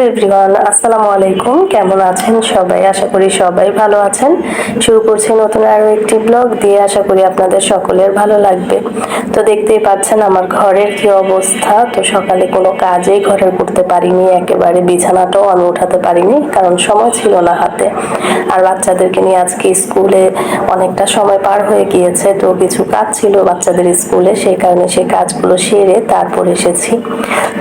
Everyone, আসসালামু আলাইকুম। কেমন আছেন সবাই? আশা করি সবাই ভালো আছেন। শুরু করছি নতুন আরো একটি ব্লগ দিয়ে। আশা করি আপনাদের সকলের ভালো লাগবে। তো দেখতেই পাচ্ছেন আমার ঘরের কি অবস্থা। তো সকালে কোনো কাজেই ঘরের করতে পারিনি, একেবারে বিছানাটাও আমি উঠাতে পারিনি, কারণ সময় ছিল না হাতে। আর বাচ্চাদেরকে নিয়ে আজকে স্কুলে অনেকটা সময় পার হয়ে গিয়েছে, তো কিছু কাজ ছিল বাচ্চাদের স্কুলে, সেই কারণে সেই কাজগুলো সেরে তারপর এসেছি।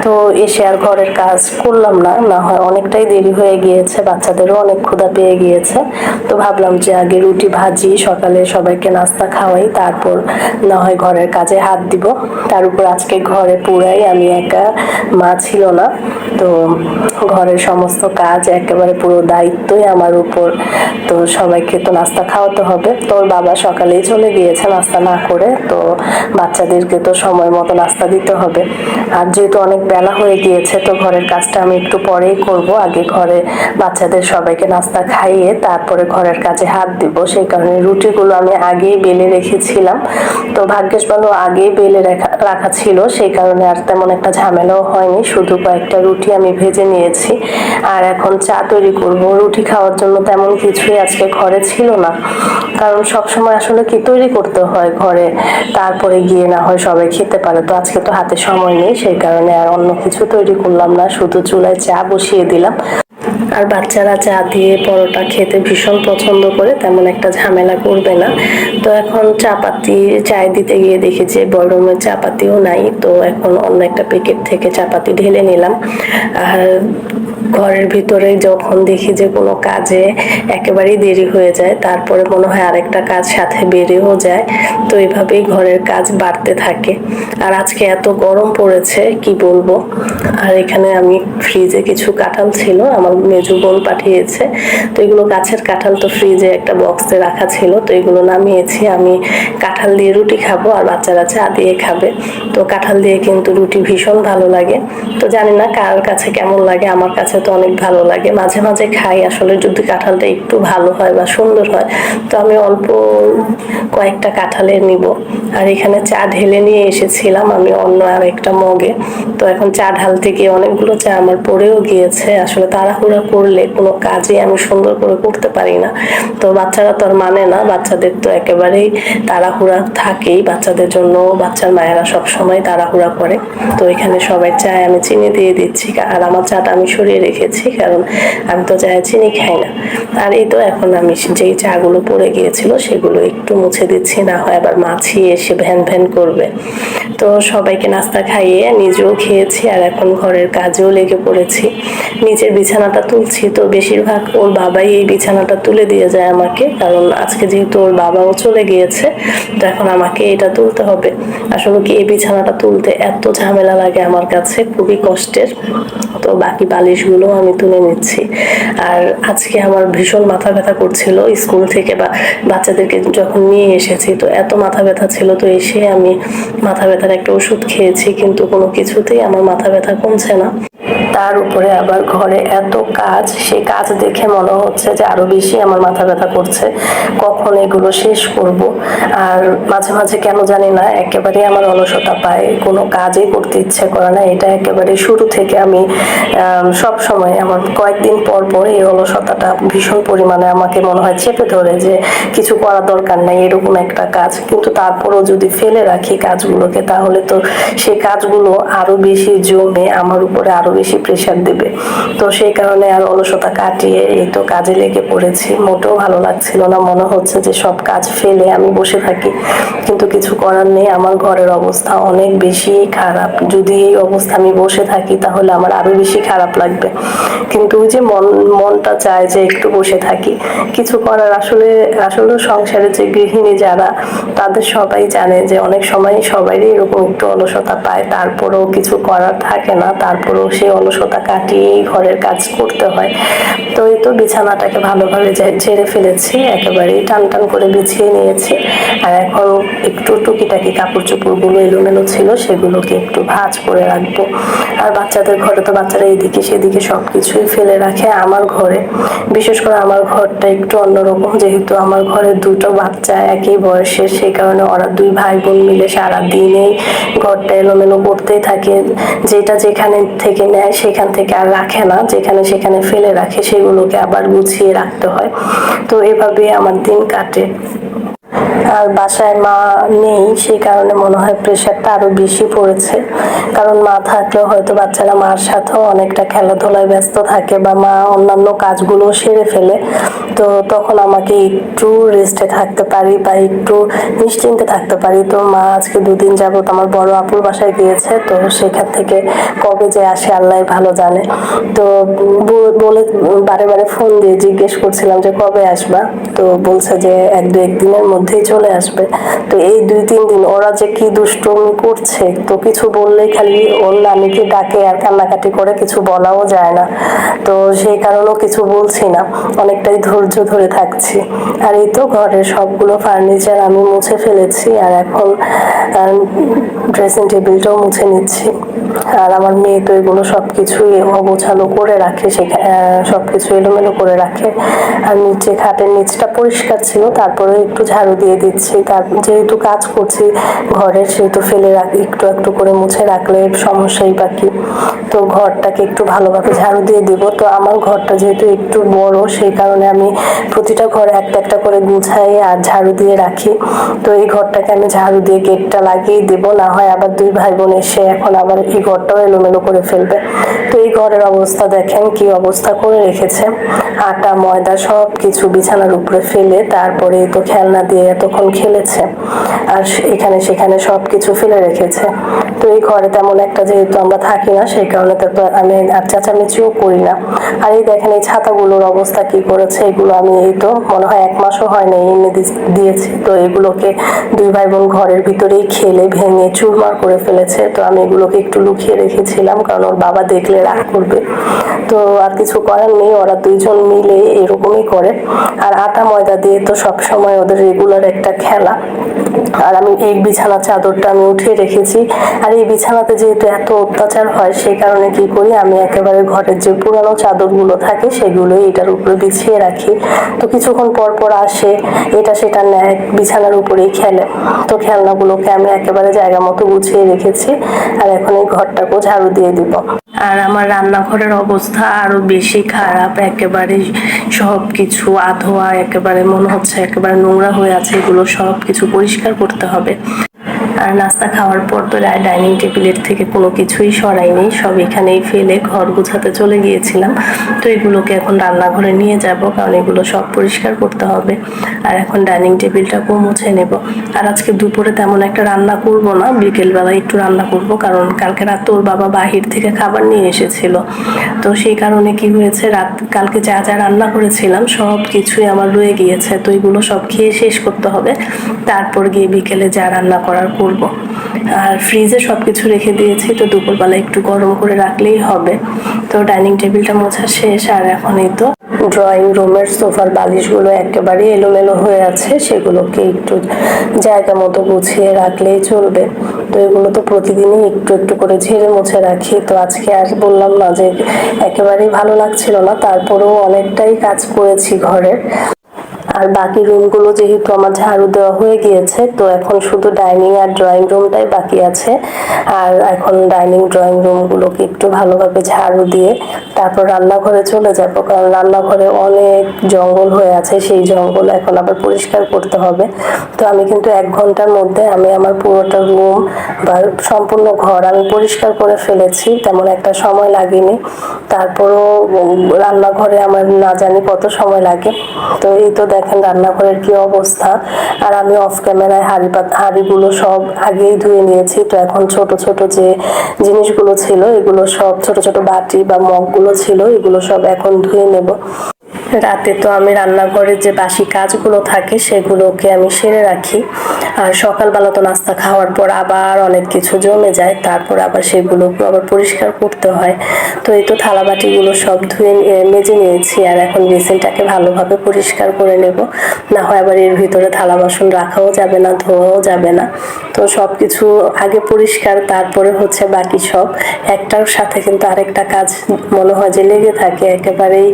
তো এসে আর ঘরের কাজ করলাম না, না হয় অনেকটাই দেরি হয়ে গিয়েছে, বাচ্চাদেরও অনেক ক্ষুধা পেয়ে গিয়েছে। তো ভাবলাম যে আগে রুটি ভাজি, সকালে সবাইকে নাস্তা খাওয়াই, তারপর না হয় ঘরের কাজে হাত দিব। তার উপর আজকে ঘরে পুরাই আমি একা, মা ছিল না। তো ঘরের সমস্ত কাজ একেবারে পুরো দায়িত্বই আমার উপর। তো সবাইকে তো নাস্তা খাওয়াতে হবে। তোর বাবা সকালেই চলে গিয়েছে নাস্তা না করে, তো বাচ্চাদেরকে তো সময় মতো নাস্তা দিতে হবে। আর যেহেতু অনেক বেলা হয়ে গিয়েছে, তো ঘরের কাজটা আমি একটু পরেই করব। আগে ঘরে বাচ্চাদের সবাইকে নাস্তা খাইয়ে তারপরে ঘরের কাজে হাত দিব। সেই কারণে রুটিগুলো আমি আগেই বেলে রেখেছিলাম। তো ভাগ্যিস ভালো আগেই বেলে রাখা ছিল, সেই কারণে আর তেমন একটা ঝামেলাও হয়নি। শুধু কয়েকটা রুটি আমি ভেজে নিয়েছি। আর এখন চা তৈরি করব। রুটি খাওয়ার জন্য তেমন কিছুই আজকে ঘরে ছিল না, কারণ সবসময় আসলে কি তৈরি করতে হয় ঘরে, তারপরে গিয়ে না হয় সবাই খেতে পারে। তো আজকে তো হাতে সময় নেই, সেই কারণে আর অন্য কিছু তৈরি করলাম না, শুধু চুলায় চা বসিয়ে দিলাম। আর বাচ্চারা চা দিয়ে পরোটা খেতে ভীষণ পছন্দ করে, তেমন একটা ঝামেলা করবে না। তো এখন চাপাতি চায় দিতে গিয়ে দেখি যে বড়মের চাপাতিও নাই, তো এখন অন্য একটা প্যাকেট থেকে চাপাতি ঢেলে নিলাম। আর ঘরের ভিতরে যখন দেখি যে কোনো কাজে একেবারেই দেরি হয়ে যায়, তারপরে মনে হয় আরেকটা কাজ সাথে বেড়েও যায়। তো এইভাবেই ঘরের কাজ বাড়তে থাকে। আর আজকে এত গরম পড়েছে কি বলবো। আর এখানে আমি ফ্রিজে কিছু কাঁঠাল ছিল, আমার মেজো বোন পাঠিয়েছে। তো এগুলো গাছের কাঁঠাল, তো ফ্রিজে একটা বক্সে রাখা ছিল, তো এগুলো নামিয়েছি। আমি কাঁঠাল দিয়ে রুটি খাবো আর বাচ্চারা চা দিয়ে খাবে। তো কাঁঠাল দিয়ে কিন্তু রুটি ভীষণ ভালো লাগে। তো জানি না কার কাছে কেমন লাগে, আমার কাছে তো অনেক ভালো লাগে। মাঝে মাঝে খাই আসলে, যদি কাঁঠালটা একটু ভালো হয় বা সুন্দর হয়। তো আমি অল্প কয়েকটা কাঁঠালের নিব। আর এখানে চা ঢেলে নিয়ে এসেছিলাম আমি অন্য আর একটা মগে। তো এখন চা ঢালতে গিয়ে অনেকগুলো চা আমার পড়েও গিয়েছে। আসলে তাড়াহুড়া করলে কোনো কাজই আমি সুন্দর করে করতে পারি না। তো বাচ্চারা তো আর মানে না, বাচ্চাদের তো একেবারেই তাড়াহুড়া থাকেই। বাচ্চাদের জন্য বাচ্চার মায়েরা সব সময় তাড়াহুড়া করে। তো এখানে সবাই চায় আমি চিনি দিয়ে দিচ্ছি, আর আমার চাটা আমি সরিয়ে রেখেছি, কারণ আমি তো চায়ে চিনি খাই না। আর এই তো এখন আমি যেই চাগুলো পড়ে গিয়েছিল সেগুলো একটু মুছে দিচ্ছি, না হয় আবার মাছি এসে ভ্যান ভ্যান করবে। তো সবাইকে নাস্তা খাইয়ে নিজেও খেয়েছি, আর এখন ঘরের কাজেও লেগে পড়েছি। নিচের বিছানাটা তুলছি, তো বেশিরভাগ ওর বাবাই এই বিছানাটা তুলে দিয়ে যায় আমাকে, কারণ আজকে যেহেতু ওর বাবাও চলে গিয়েছে, তো এখন আমাকে এটা তুলতে হবে। আসলে কি এই বিছানাটা তুলতে এত ঝামেলা লাগে আমার কাছে, খুবই কষ্টের। তো বাকি বালিশগুলো আমি তুলে নিচ্ছি। আর আজকে আমার ভীষণ মাথা ব্যথা করছিল স্কুল থেকে, বা বাচ্চাদেরকে যখন নিয়ে এসেছি, তো এত মাথা ব্যথা ছিল। তো এসে আমি মাথা ব্যথার একটা ওষুধ খেয়েছি, কিন্তু কোনো কিছুতেই আমার মাথা ব্যথা কমছে না। তার উপরে আবার ঘরে এত কাজ, সেই কাজ দেখে মনে হচ্ছে যে আরো বেশি আমার মাথা ব্যথা করছে, কখন এগুলো শেষ করব। আর মাঝে মাঝে কেন জানি না একেবারে আমার অলসতা পায়, কোনো কাজই করতে ইচ্ছে করে না। এটা একেবারে শুরু থেকে আমি সব সময়, আমার কয়েকদিন পর পর এই অলসতাটা ভীষণ পরিমাণে আমাকে মনে হয় চেপে ধরে, যে কিছু করা দরকার নাই এরকম একটা কাজ। কিন্তু তারপরও যদি ফেলে রাখি কাজগুলোকে, তাহলে তো সেই কাজগুলো আরো বেশি জমে আমার উপরে আরো বেশি প্রেশার দেবে। তো সেই কারণে আর অলসতা কাটিয়ে এই তো কাজে লেগে পড়েছি। মোটেও ভালো লাগছিল না, মনে হচ্ছে যে সব কাজ ফেলে আমি বসে থাকি, কিন্তু কিছু করার নেই। আমার ঘরের অবস্থা অনেক বেশি খারাপ, যদি এই অবস্থা আমি বসে থাকি তাহলে আমার আরো বেশি খারাপ লাগবে। কিন্তু ওই যে মনটা চায় যে একটু বসে থাকি, কিছু করার আসলে আসলে সংসারে যে গৃহিণী যারা, তাদের সবাই জানে যে অনেক সময় সবারই এরকম একটু অলসতা পায়, তারপরেও কিছু করার থাকে না, তারপরেও সেই অলসতা কাটিয়েই ঘরের কাজ করতে হয়। তো এই তো বিছানাটাকে ভালোভাবে ঝেড়ে ফেলেছি, একেবারেই টান টান করে বিছিয়ে নিয়েছি। আর এখন একটু টুকিটাকি কাপড় চোপড়গুলো এলোমেলো ছিল, সেগুলোকে একটু ভাঁজ করে রাখবো। আর বাচ্চাদের ঘরে তো বাচ্চারা এদিকে সেদিকে সবকিছুই ফেলে রাখে। আমার ঘরে, বিশেষ করে আমার ঘরটা একটু অন্যরকম, যেহেতু আমার ঘরে দুটো বাচ্চা একই বয়সের, সেই কারণে ওরা দুই ভাই বোন মিলে সারা দিনেই ঘরটা এলোমেলো করতেই থাকে। যেটা যেখানে থেকে নেয় সেখান থেকে আর রাখে না, যেখানে সেখানে ফেলে রাখে, সেগুলোকে আবার গুছিয়ে রাখতে হয়। তো এভাবে আমার দিন কাটে। আর বাসায় মা নেই, সেই কারণে মনে হয় প্রেশারটা আরো বেশি পড়েছে। কারণ মা থাকলেও হয়তো বাচ্চারা মার সাথেও অনেকটা খেলাধুলায় ব্যস্ত থাকে বা মা অন্যান্য কাজগুলো সেরে ফেলে, তো তখন আমাকে একটু রেস্টে থাকতে পারি বা একটু নিশ্চিন্তে থাকতে পারি। তো মা আজকে 2 দিন যাবত আমার বড় আপুর বাসায় গিয়েছে, তো সেখান থেকে কবে যে আসে আল্লাহ ভালো জানে। তো বলে বারে বারে ফোন দিয়ে জিজ্ঞেস করছিলাম যে কবে আসবা, তো বলছে যে 1-2 দিনের মধ্যেই চলে আসবে। তো এই 2-3 দিন ওরা যে কি দুষ্টুমি করছে, তো কিছু বললেই খালি ওর নানিকে ডাকে আর কান্নাকাটি করে, কিছু বলাও যায় না। তো সেই কারণেও কিছু বলছি না, অনেকটাই ধৈর্য ধরে থাকছি। আর এই তো ঘরের সবগুলো ফার্নিচার আমি মুছে ফেলেছি, আর এখন ড্রেসিং টেবিলটাও মুছে নিচ্ছি। আর আমার মেয়ে তো এগুলো সবকিছুই অগোছালো করে রাখে, সেখানে সবকিছু এলোমেলো করে রাখে। আর নিচে খাটের নিচটা পরিষ্কার ছিল, তারপরে একটু ঝাড়ু দিয়ে দিচ্ছি। তার যেহেতু কাজ করছি ঘরের, সেহেতু ফেলে রাখি, একটু একটু করে মুছে রাখলে সমস্যাই বাকি। তো ঘরটাকে একটু ভালোভাবে ঝাড়ু দিয়ে দিব। তো আমার ঘরটা যেহেতু একটু বড়, সেই কারণে আমি প্রতিটা ঘরে একটা একটা করে গুছাই আর ঝাড়ু দিয়ে রাখি। তো এই ঘরটাকে আমি ঝাড়ু দিয়ে গেটটা লাগিয়ে দেবো, না হয় আবার 2 ভাই বোন এসে এখন আবার এই ঘরটাও এলোমেলো করে ফেলবে। তো এই ঘরের অবস্থা দেখেন কি অবস্থা করে রেখেছে, আটা ময়দা সব কিছু বিছানার উপরে ফেলে, তারপরে তো খেলনা দিয়ে এতক্ষণ খেলেছে আর এখানে সেখানে সব কিছু ফেলে রেখেছে। তো এই ঘরে তেমন একটা যেহেতু আমরা থাকি না, সেই কারণে তো আমি আর চেঁচামেচিও করি না। আর এই দেখেন এই ছাতাগুলোর অবস্থা কি করেছে, এগুলো আমি এই তো মনে হয় 1 মাসও হয় না এনে দিয়েছি। তো এগুলোকে 2 ভাই বোন ঘরের ভিতরেই খেলে ভেঙে চুরমার করে ফেলেছে। তো আমি এগুলোকে একটু লুকিয়ে রেখেছিলাম, কারণ ওর বাবা দেখলে রাগ করবে। তো আর কিছু করার নেই, ওরা 2জন মিলে এরকমই করে। আর আটা ময়দা দিয়ে তো সবসময় ওদের রেগুলার একটা খেলা। আর আমি এই বিছানা চাদরটা আমি উঠিয়ে রেখেছি। আর এই বিছানাতে যেহেতু এত অত্যাচার হয়, সেই কারণে কি করি, আমি একেবারে ঘরের যে পুরানো চাদরগুলো থাকে সেগুলোই এটার উপরে বিছিয়ে রাখি। তো কিছুক্ষণ পর পর আসে, এটা সেটা নেয়, বিছানার উপরেই খেলে। তো খেলনাগুলোকে আমি একেবারে জায়গা মতো গুছিয়ে রেখেছি। আর এখন এই ঘরটাকেও ঝাড়ু দিয়ে দিব। আর আমার রান্নাঘরের অবস্থা আরো বেশি খারাপ, একেবারে সবকিছু আধোয়া, একেবারে মনে হচ্ছে একেবারে নোংরা হয়ে আছে। এগুলো সবকিছু পরিষ্কার করতে হবে। আর নাস্তা খাওয়ার পর তো ডাইনিং টেবিলের থেকে কোনো কিছুই সরাইনি, সব এখানেই ফেলে ঘর গুছাতে চলে গিয়েছিলাম। তো এগুলোকে এখন রান্নাঘরে নিয়ে যাব, কারণ এগুলো সব পরিষ্কার করতে হবে। আর এখন ডাইনিং টেবিলটাকেও মুছে নেব। আর আজকে দুপুরে তেমন একটা রান্না করব না, বিকেলবেলা একটু রান্না করব, কারণ কালকে রাত ওর বাবা বাহির থেকে খাবার নিয়ে এসেছিল। তো সেই কারণে কি হয়েছে, কালকে যা যা রান্না করেছিলাম সব কিছুই আমার রয়ে গিয়েছে। তো এগুলো সব খেয়ে শেষ করতে হবে, তারপর গিয়ে বিকেলে যা রান্না করার করব। আর ফ্রিজে সবকিছু রেখে দিয়েছি, তো দুপুরবেলা একটু গরম করে রাখলেই হবে। তো ডাইনিং টেবিলটা মোছা শেষ। আর এখন এই তো ড্রয়িং রুমের সোফার বালিশগুলো একেবারে এলোমেলো হয়ে আছে, সেগুলোকে একটু জায়গা মতো গুছিয়ে রাখলেই চলবে। তো এগুলো তো প্রতিদিনই একটু একটু করে ঝেড়ে মুছে রাখি। তো আজকে আর বললাম না যে একেবারেই ভালো লাগছিল না, তারপরেও অনেকটাই কাজ করেছি ঘরের। আর বাকি রুমগুলো যেহেতু আমার ঝাড়ু দেওয়া হয়ে গিয়েছে, তো এখন শুধু ডাইনিং আর ড্রয়িং রুমটাই বাকি আছে। আর এখন ডাইনিং ড্রয়িং রুমগুলোকে একটু ভালোভাবে ঝাড়ু দিয়ে তারপর রান্নাঘরে চলে যাব, কারণ রান্নাঘরে অনেক জঙ্গল হয়ে আছে, সেই জঙ্গল এখন আবার পরিষ্কার করতে হবে। তো আমি কিন্তু 1 ঘন্টার মধ্যে আমি আমার পুরোটা রুম বা সম্পূর্ণ ঘর আমি পরিষ্কার করে ফেলেছি, তেমন একটা সময় লাগেনি। তারপরও রান্নাঘরে আমার না জানি কত সময় লাগে। তো এই তো দেখেন রান্নাঘরের কি অবস্থা। আর আমি অফ ক্যামেরায় হাঁড়িগুলো সব আগেই ধুয়ে নিয়েছি। তো এখন ছোট ছোট যে জিনিসগুলো ছিল, এগুলো সব ছোট ছোট বাটি বা মগগুলো ছিল, এগুলো সব এখন ধুয়ে নেব। রাতে তো আমি রান্নাঘরের যে বাসি কাজগুলো থাকে সেগুলোকে আমি সেরে রাখি। আর সকালবেলা তো নাস্তা খাওয়ার পর আবার অনেক কিছু জমে যায়, তারপর আবার সেগুলোকে আবার পরিষ্কার করতে হয়। তো এই তো থালা বাটিগুলো সব ধুয়ে মেজে নিয়েছি, আর এখন বেসিনটাকে ভালোভাবে পরিষ্কার করে নেব, না হয় আবার এর ভিতরে থালা বাসন রাখাও যাবে না, ধোয়াও যাবে না। তো সব কিছু আগে পরিষ্কার, তারপরে হচ্ছে বাকি সব। একটার সাথে কিন্তু আরেকটা কাজ মনে হয় যে লেগে থাকে, একেবারেই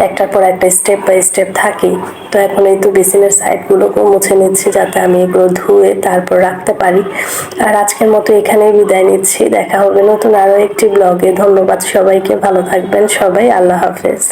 একটার পর একটা স্টেপ বাই স্টেপ থাকেই। তো এখন এই তো বেসিনের সাইডগুলোকেও মুছে নিচ্ছি, যাতে আমি এগুলো ধুয়ে তারপর রাখতে পারি। আর আজকের মতো এখানেই বিদায় নিচ্ছি। দেখা হবে নতুন আরো একটি ব্লগে। ধন্যবাদ সবাইকে, ভালো থাকবেন সবাই, আল্লাহ হাফেজ।